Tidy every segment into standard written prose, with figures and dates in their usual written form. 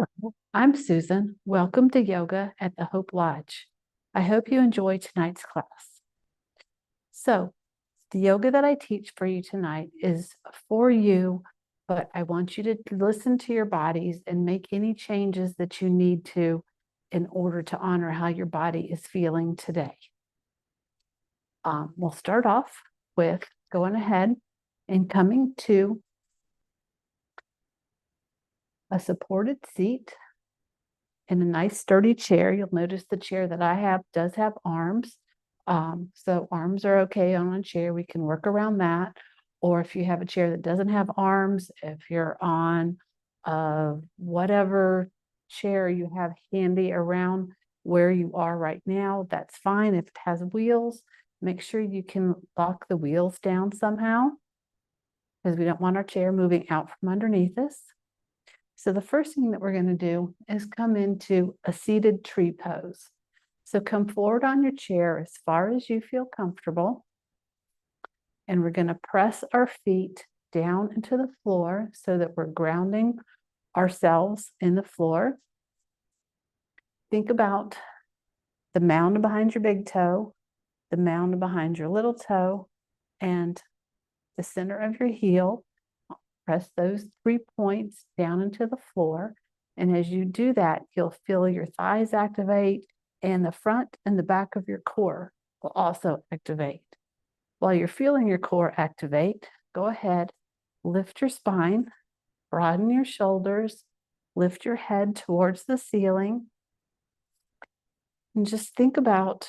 Hello, I'm Susan. Welcome to Yoga at the Hope Lodge. I hope you enjoy tonight's class. So, the yoga that I teach for you tonight is for you, but I want you to listen to your bodies and make any changes that you need to in order to honor how your body is feeling today. We'll start off with going ahead and coming to a supported seat in a nice sturdy chair. You'll notice the chair that I have does have arms. So arms are okay on a chair. We can work around that. Or if you have a chair that doesn't have arms, if you're on whatever chair you have handy around where you are right now, that's fine. If it has wheels, make sure you can lock the wheels down somehow, because we don't want our chair moving out from underneath us. So the first thing that we're going to do is come into a seated tree pose. So come forward on your chair as far as you feel comfortable. And we're going to press our feet down into the floor so that we're grounding ourselves in the floor. Think about the mound behind your big toe, the mound behind your little toe, and the center of your heel. Press those 3 points down into the floor. And as you do that, you'll feel your thighs activate and the front and the back of your core will also activate. While you're feeling your core activate, go ahead, lift your spine, broaden your shoulders, lift your head towards the ceiling, and just think about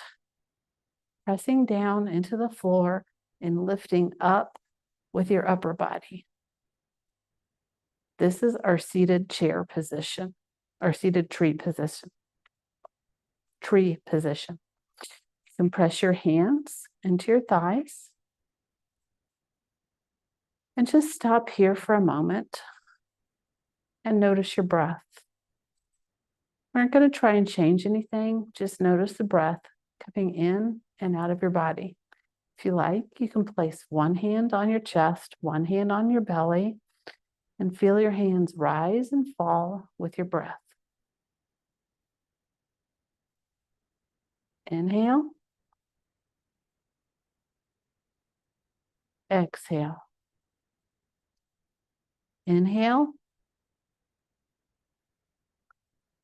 pressing down into the floor and lifting up with your upper body. This is our seated chair position, our seated tree position. You can press your hands into your thighs and just stop here for a moment and notice your breath. We aren't going to try and change anything. Just notice the breath coming in and out of your body. If you like, you can place one hand on your chest, one hand on your belly, and feel your hands rise and fall with your breath. Inhale. Exhale. Inhale.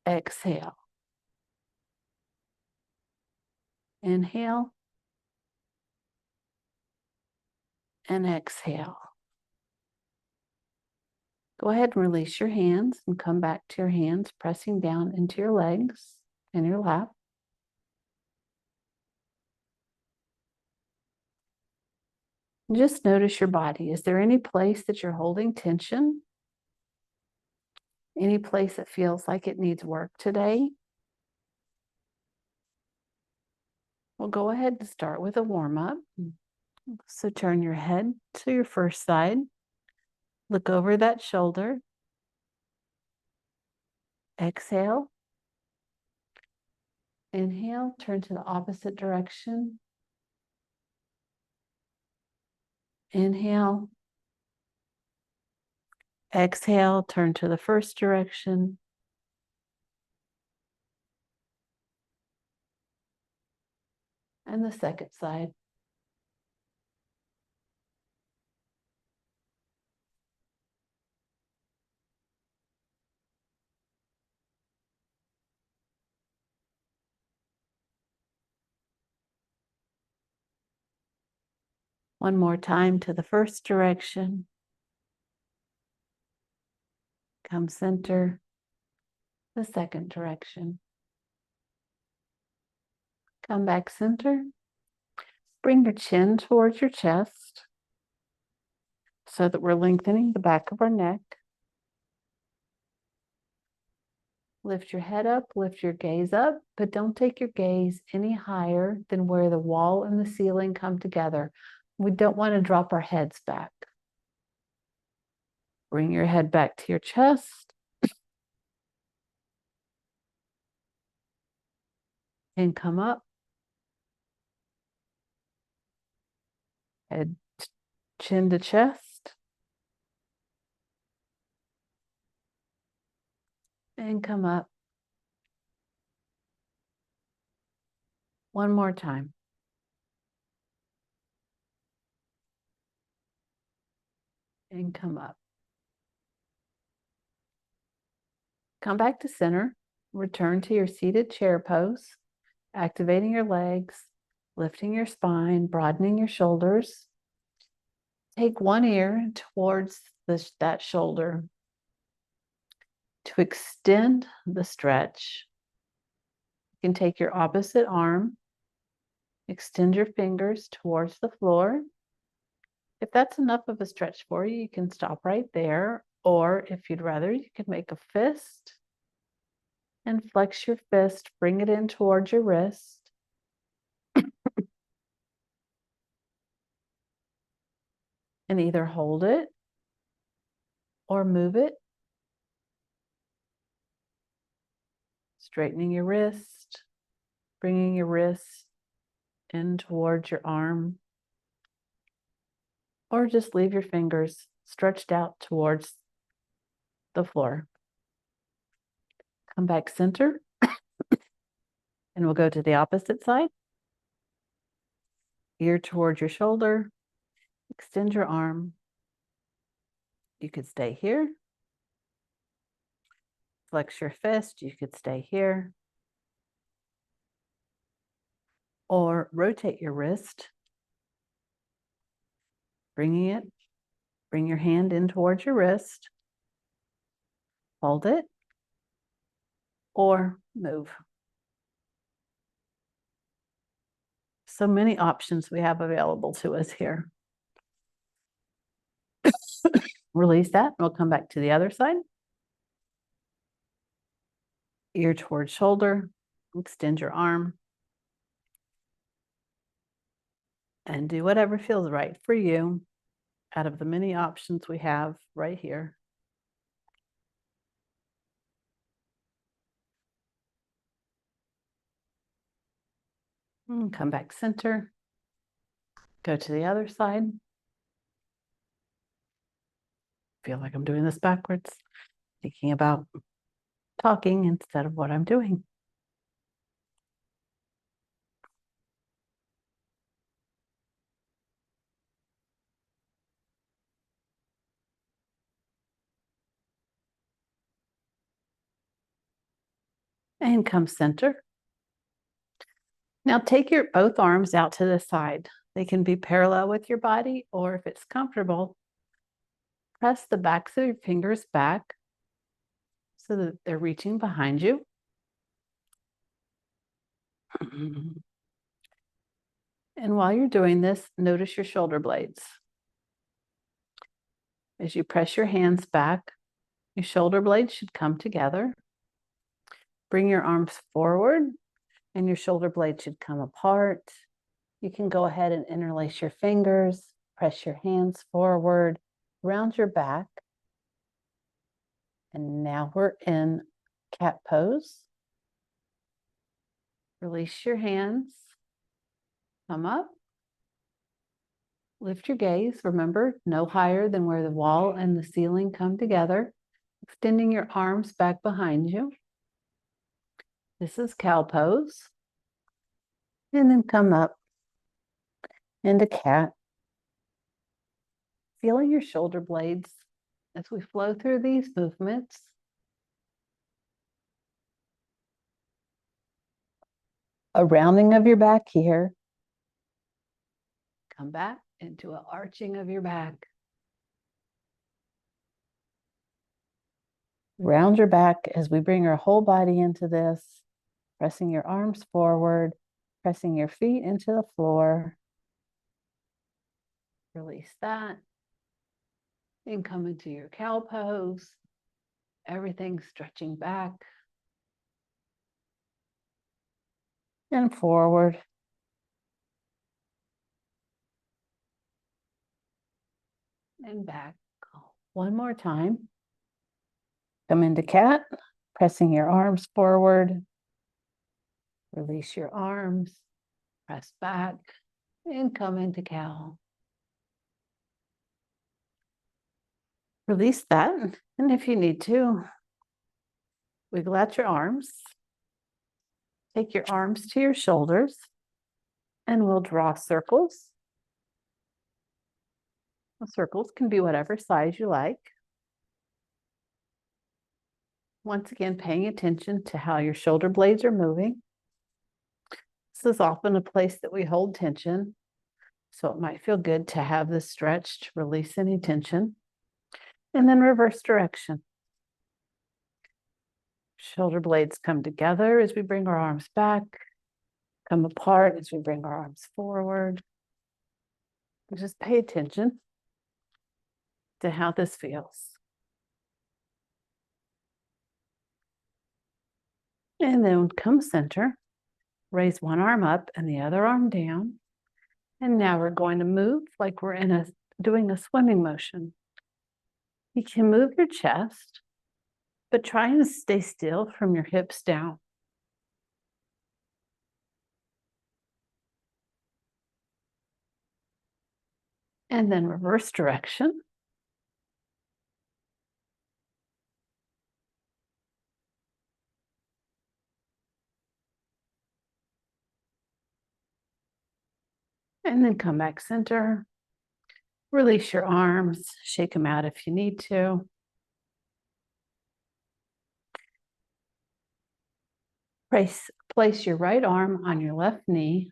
Exhale. Inhale. And exhale. Go ahead and release your hands and come back to your hands, pressing down into your legs and your lap. And just notice your body. Is there any place that you're holding tension? Any place that feels like it needs work today? Well, go ahead and start with a warm-up. So turn your head to your first side. Look over that shoulder. Exhale. Inhale, turn to the opposite direction. Inhale. Exhale, turn to the first direction. And the second side. One more time to the first direction. Come center, the second direction. Come back center. Bring your chin towards your chest so that we're lengthening the back of our neck. Lift your head up, lift your gaze up, but don't take your gaze any higher than where the wall and the ceiling come together. We don't want to drop our heads back. Bring your head back to your chest. And come up. Head, chin to chest. and come up. One more time. And come up. Come back to center. Return to your seated chair pose, activating your legs, lifting your spine, broadening your shoulders. Take one ear towards that shoulder to extend the stretch. You can take your opposite arm, extend your fingers towards the floor. If that's enough of a stretch for you, you can stop right there. Or if you'd rather, you can make a fist and flex your fist, bring it in towards your wrist. And either hold it or move it. Straightening your wrist, bringing your wrist in towards your arm. Or just leave your fingers stretched out towards the floor. Come back center. And we'll go to the opposite side. Ear towards your shoulder. Extend your arm. You could stay here. Flex your fist. You could stay here. Or rotate your wrist. Bring your hand in towards your wrist. Hold it. Or move. So many options we have available to us here. Release that. We'll come back to the other side. Ear towards shoulder. Extend your arm. And do whatever feels right for you out of the many options we have right here. Come back center. Go to the other side. Feel like I'm doing this backwards, thinking about talking instead of what I'm doing. And come center. Now take your both arms out to the side. They can be parallel with your body, or if it's comfortable, press the backs of your fingers back so that they're reaching behind you. And while you're doing this, notice your shoulder blades. As you press your hands back, your shoulder blades should come together. Bring your arms forward and your shoulder blades should come apart. You can go ahead and interlace your fingers, press your hands forward, round your back. And now we're in cat pose. Release your hands. Come up. Lift your gaze. Remember, no higher than where the wall and the ceiling come together. Extending your arms back behind you. This is cow pose. And then come up into cat. Feeling your shoulder blades as we flow through these movements. A rounding of your back here. Come back into an arching of your back. Round your back as we bring our whole body into this, pressing your arms forward, pressing your feet into the floor. Release that. And come into your cow pose. Everything stretching back and forward. And back. One more time. Come into cat, pressing your arms forward. Release your arms, press back, and come into cow. Release that, and if you need to, Wiggle out your arms. Take your arms to your shoulders, and we'll draw circles. The circles can be whatever size you like. Once again, paying attention to how your shoulder blades are moving. This is often a place that we hold tension, so it might feel good to have this stretched, release any tension. And then reverse direction. Shoulder blades come together as we bring our arms back, come apart as we bring our arms forward. And just pay attention to how this feels. And then come center, raise one arm up and the other arm down. And now we're going to move like we're doing a swimming motion. You can move your chest, but try and stay still from your hips down. And then reverse direction. And then come back center. Release your arms, shake them out if you need to. Place your right arm on your left knee.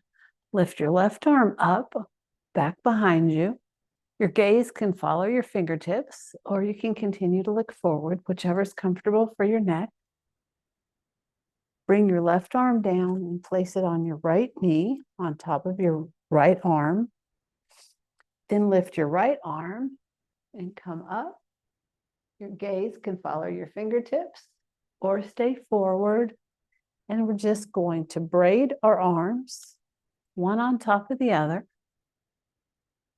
Lift your left arm up, back behind you. Your gaze can follow your fingertips, or you can continue to look forward, whichever is comfortable for your neck. Bring your left arm down and place it on your right knee on top of your right arm. Then lift your right arm and come up. Your gaze can follow your fingertips or stay forward. And we're just going to braid our arms, one on top of the other,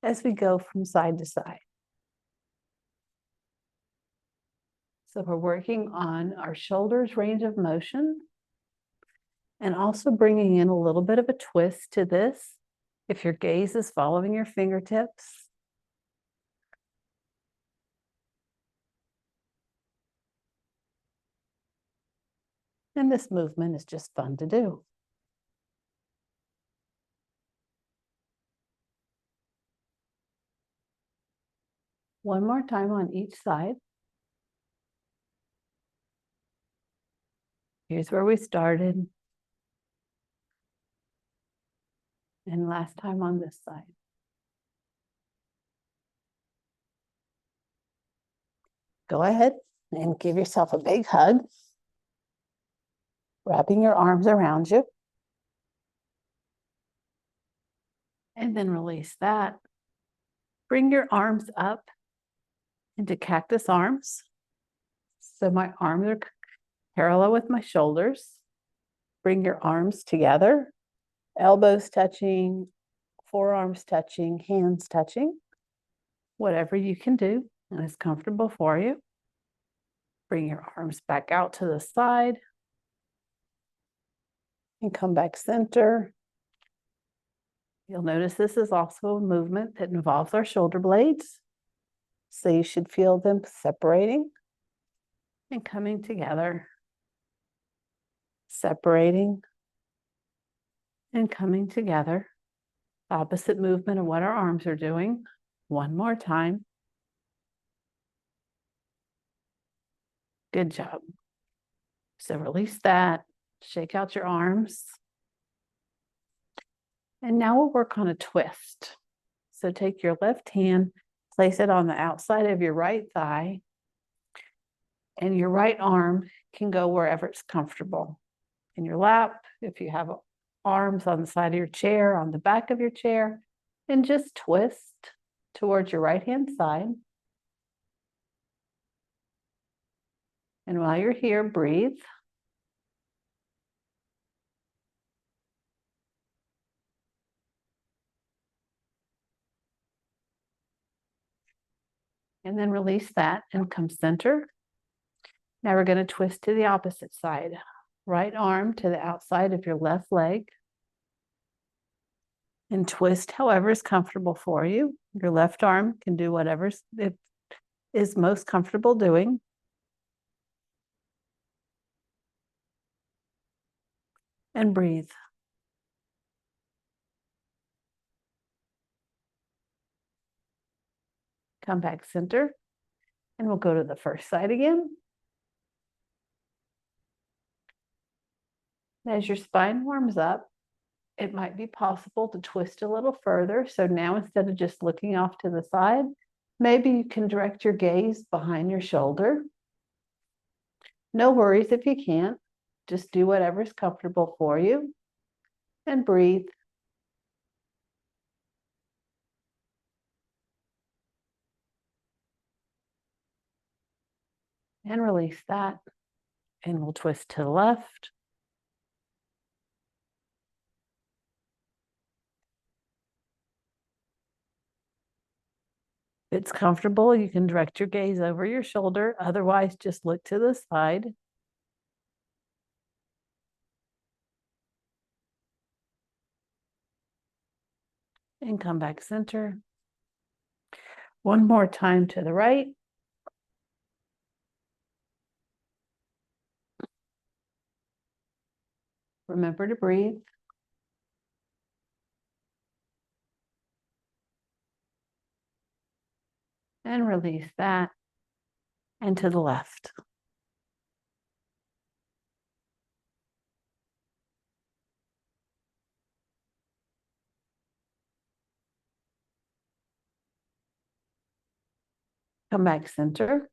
as we go from side to side. So we're working on our shoulders range of motion and also bringing in a little bit of a twist to this. If your gaze is following your fingertips. And this movement is just fun to do. One more time on each side. Here's where we started. And last time on this side. Go ahead and give yourself a big hug. Wrapping your arms around you. And then release that. Bring your arms up into cactus arms. So my arms are parallel with my shoulders. Bring your arms together. Elbows touching, forearms touching, hands touching. Whatever you can do and is comfortable for you. Bring your arms back out to the side. And come back center. You'll notice this is also a movement that involves our shoulder blades. So you should feel them separating and coming together. Separating and coming together. Opposite movement of what our arms are doing. One more time. Good job. So release that. Shake out your arms. And now we'll work on a twist. So take your left hand, place it on the outside of your right thigh, and your right arm can go wherever it's comfortable. In your lap, if you have arms on the side of your chair, on the back of your chair, and just twist towards your right-hand side. And while you're here, breathe. And then release that and come center. Now we're going to twist to the opposite side. Right arm to the outside of your left leg. And twist however is comfortable for you. Your left arm can do whatever it is most comfortable doing. and breathe. Come back center, and we'll go to the first side again. As your spine warms up, it might be possible to twist a little further. So now instead of just looking off to the side, maybe you can direct your gaze behind your shoulder. No worries if you can't. Just do whatever's comfortable for you and breathe. And release that. And we'll twist to the left. If it's comfortable, you can direct your gaze over your shoulder. Otherwise, just look to the side. And come back center. One more time to the right. Remember to breathe. And release that. And to the left. Come back center.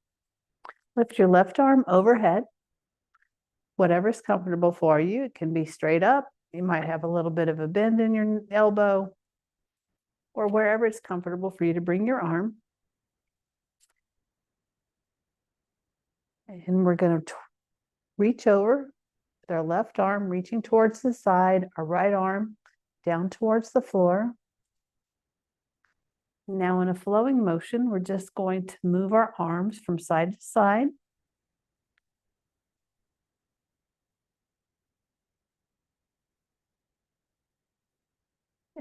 Lift your left arm overhead. Whatever's comfortable for you. It can be straight up. You might have a little bit of a bend in your elbow, or wherever it's comfortable for you to bring your arm. And we're going to reach over with our left arm reaching towards the side, our right arm down towards the floor. Now in a flowing motion, we're just going to move our arms from side to side.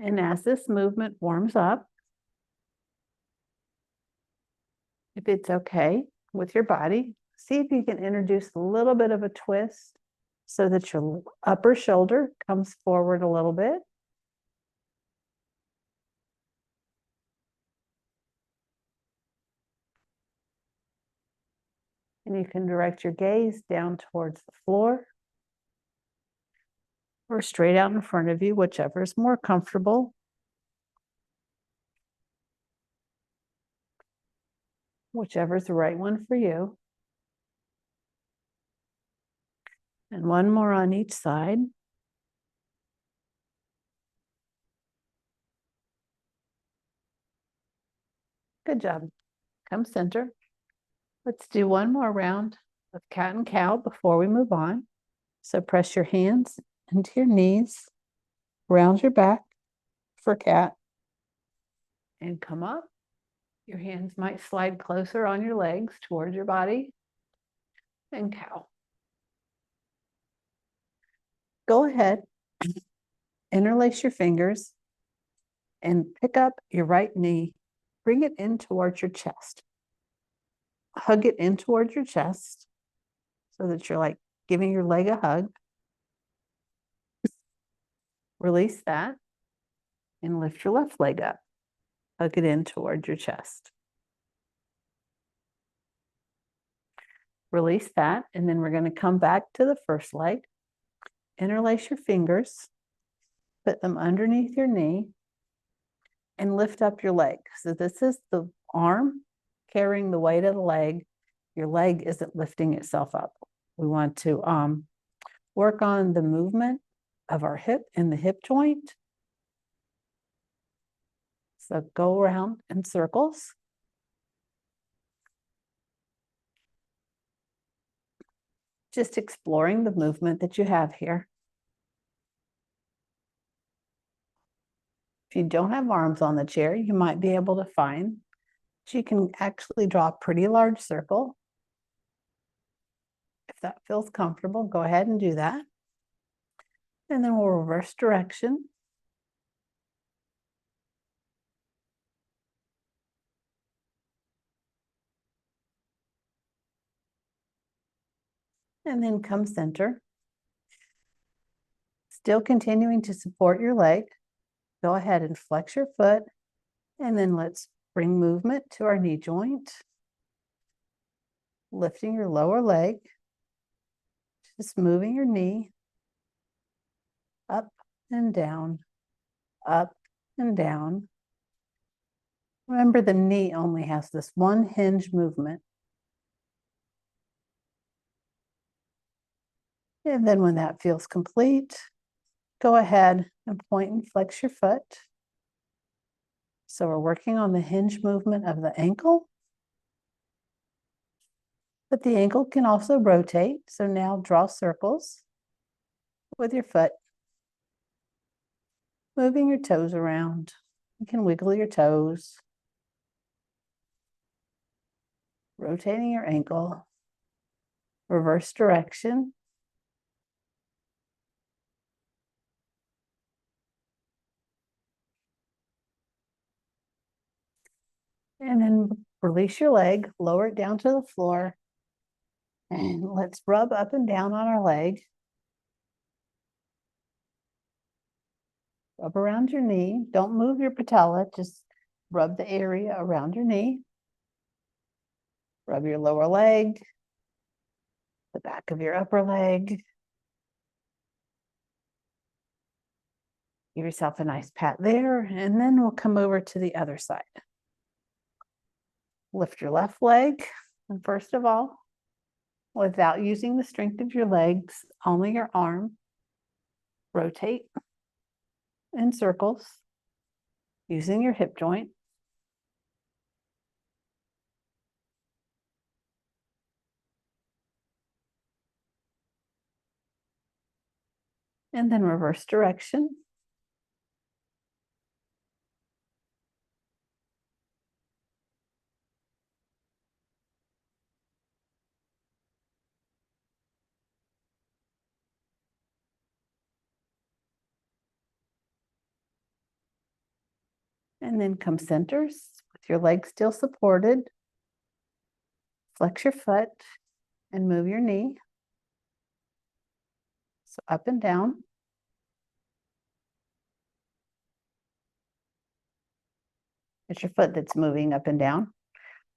And as this movement warms up, if it's okay with your body, see if you can introduce a little bit of a twist so that your upper shoulder comes forward a little bit. And you can direct your gaze down towards the floor or straight out in front of you, whichever is more comfortable. Whichever is the right one for you. And one more on each side. Good job. Come center. Let's do one more round of cat and cow before we move on. So press your hands into your knees, round your back for cat, and come up. Your hands might slide closer on your legs towards your body, and cow. Go ahead, interlace your fingers, and pick up your right knee. Bring it in towards your chest. Hug it in towards your chest so that you're like giving your leg a hug. Release that and lift your left leg up. Hug it in towards your chest. Release that, and then we're going to come back to the first leg. Interlace your fingers, put them underneath your knee, and lift up your leg. So this is the arm carrying the weight of the leg. Your leg isn't lifting itself up. We want to work on the movement of our hip and the hip joint. So go around in circles. Just exploring the movement that you have here. If you don't have arms on the chair, you might be able to find that you can actually draw a pretty large circle. If that feels comfortable, go ahead and do that. And then we'll reverse direction. And then come center. Still continuing to support your leg. Go ahead and flex your foot, and then let's bring movement to our knee joint. Lifting your lower leg, just moving your knee up and down, up and down. Remember, the knee only has this one hinge movement. And then when that feels complete, go ahead and point and flex your foot. So we're working on the hinge movement of the ankle, but the ankle can also rotate. So now draw circles with your foot, moving your toes around. You can wiggle your toes, rotating your ankle, reverse direction. And then release your leg, lower it down to the floor, and let's rub up and down on our leg. Rub around your knee. Don't move your patella, just rub the area around your knee. Rub your lower leg, the back of your upper leg. Give yourself a nice pat there, and then we'll come over to the other side. Lift your left leg, and first of all, without using the strength of your legs, only your arm, rotate in circles using your hip joint. And then reverse direction. And then come centers with your legs still supported. Flex your foot and move your knee. So up and down. It's your foot that's moving up and down.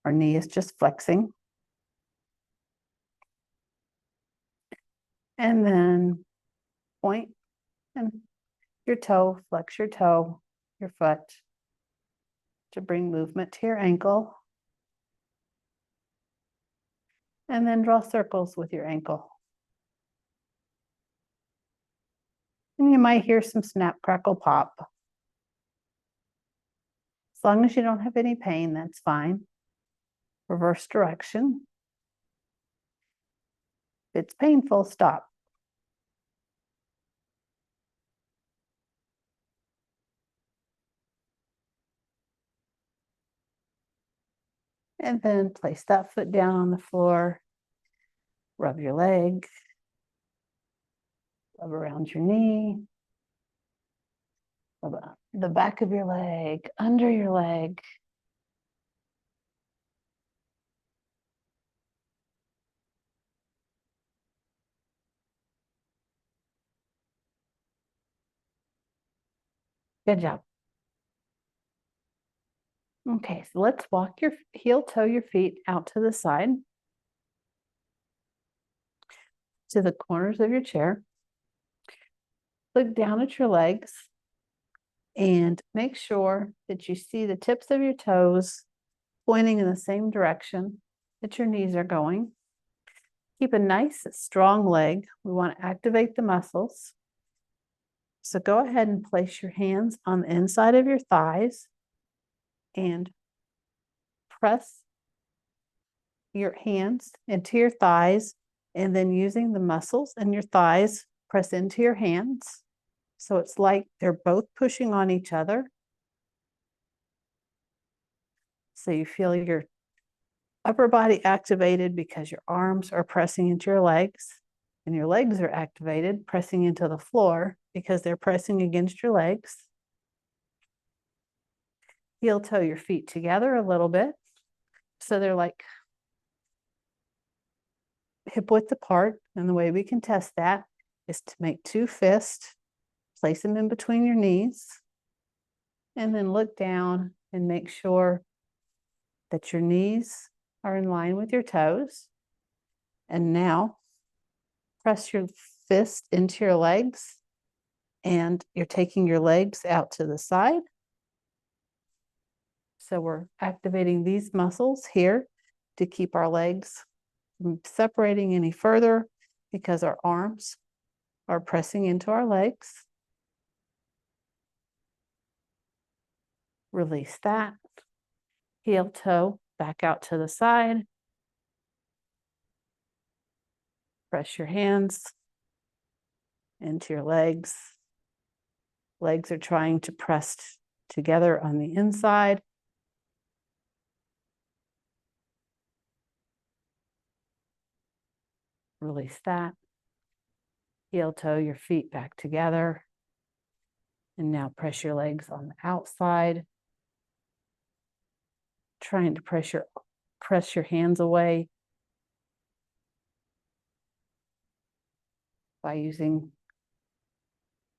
Our knee is just flexing. And then point and your toe, flex your toe, your foot to bring movement to your ankle. And then draw circles with your ankle. And you might hear some snap, crackle, pop. As long as you don't have any pain, that's fine. Reverse direction. If it's painful, stop. And then place that foot down on the floor. Rub your leg. Rub around your knee. Rub the back of your leg, under your leg. Good job. Okay, so let's walk your heel toe your feet out to the side, to the corners of your chair. Look down at your legs and make sure that you see the tips of your toes pointing in the same direction that your knees are going. Keep a nice, strong leg. We want to activate the muscles. So go ahead and place your hands on the inside of your thighs and press your hands into your thighs, and then using the muscles in your thighs, press into your hands. So it's like they're both pushing on each other. So you feel your upper body activated because your arms are pressing into your legs, and your legs are activated, pressing into the floor because they're pressing against your legs. Heel toe your feet together a little bit. So they're like hip width apart. And the way we can test that is to make two fists place them in between your knees. And then look down and make sure that your knees are in line with your toes. And now press your fist into your legs, and you're taking your legs out to the side. So we're activating these muscles here to keep our legs from separating any further because our arms are pressing into our legs. Release that. Heel toe back out to the side. Press your hands into your legs. Legs are trying to press together on the inside. Release that. Heel toe your feet back together. And now press your legs on the outside. Trying to press your hands away by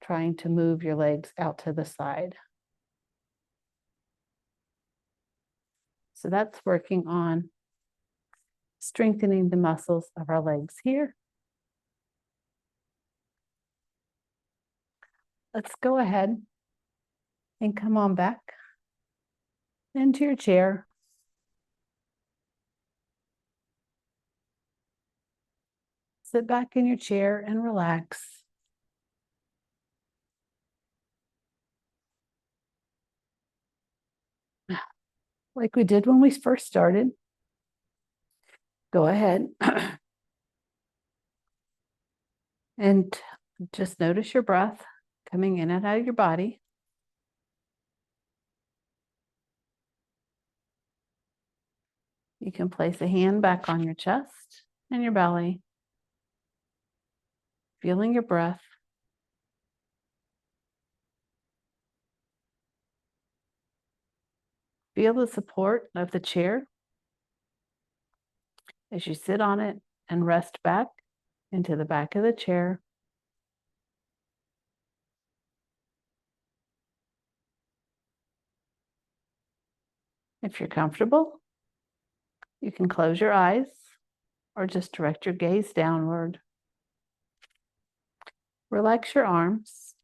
trying to move your legs out to the side. So that's working on strengthening the muscles of our legs here. Let's go ahead and come on back into your chair. Sit back in your chair and relax. Like we did when we first started, go ahead and just notice your breath coming in and out of your body. You can place a hand back on your chest and your belly, feeling your breath. Feel the support of the chair as you sit on it and rest back into the back of the chair. If you're comfortable, you can close your eyes or just direct your gaze downward. Relax your arms.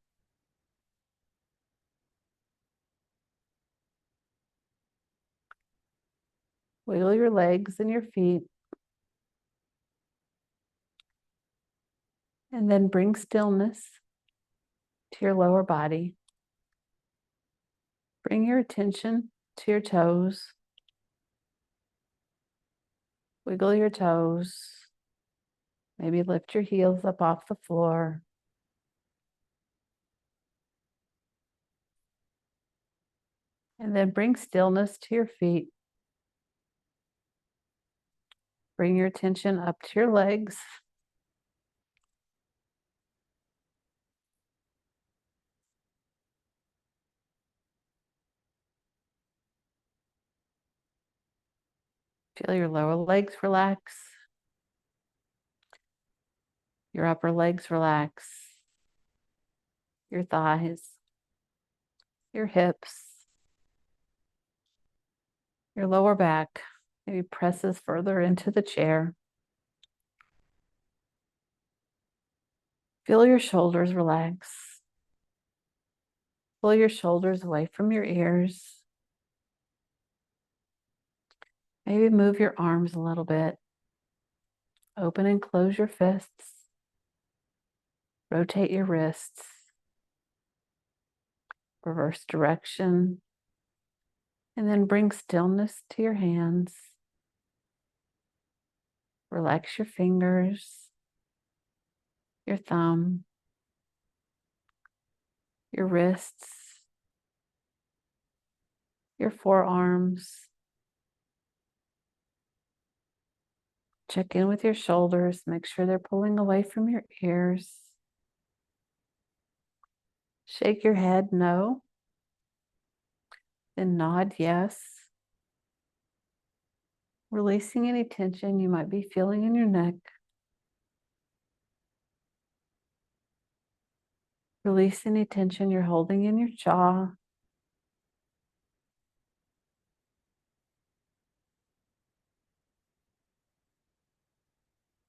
Wiggle your legs and your feet. And then bring stillness to your lower body. Bring your attention to your toes. Wiggle your toes. Maybe lift your heels up off the floor. And then bring stillness to your feet. Bring your attention up to your legs. Feel your lower legs relax. Your upper legs relax. Your thighs. Your hips. Your lower back maybe presses further into the chair. Feel your shoulders relax. Pull your shoulders away from your ears. Maybe move your arms a little bit. Open and close your fists. Rotate your wrists. Reverse direction. And then bring stillness to your hands. Relax your fingers, your thumb, your wrists, your forearms. Check in with your shoulders. Make sure they're pulling away from your ears. Shake your head no. Then nod yes. Releasing any tension you might be feeling in your neck. Release any tension you're holding in your jaw.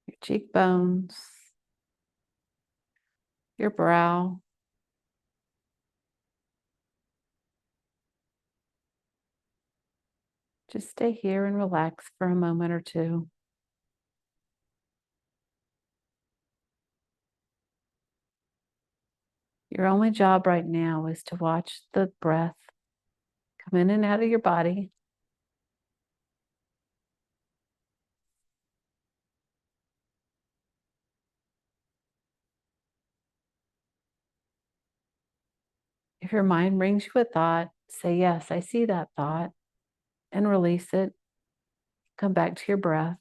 Your cheekbones, your brow. Just stay here and relax for a moment or two. Your only job right now is to watch the breath come in and out of your body. If your mind brings you a thought, say, yes, I see that thought, and release it. Come back to your breath.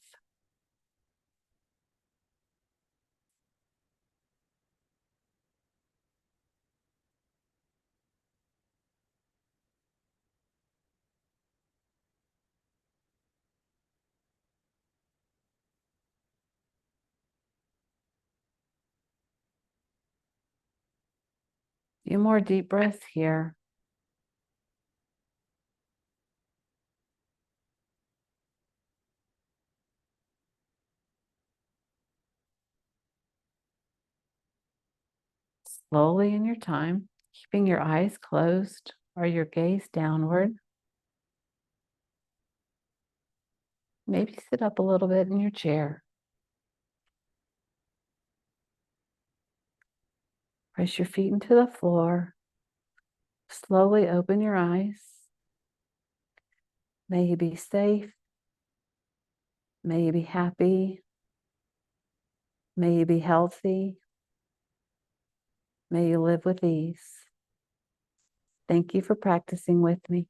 Few more deep breaths here. Slowly in your time, keeping your eyes closed or your gaze downward. Maybe sit up a little bit in your chair. Press your feet into the floor. Slowly open your eyes. May you be safe. May you be happy. May you be healthy. May you live with ease. Thank you for practicing with me.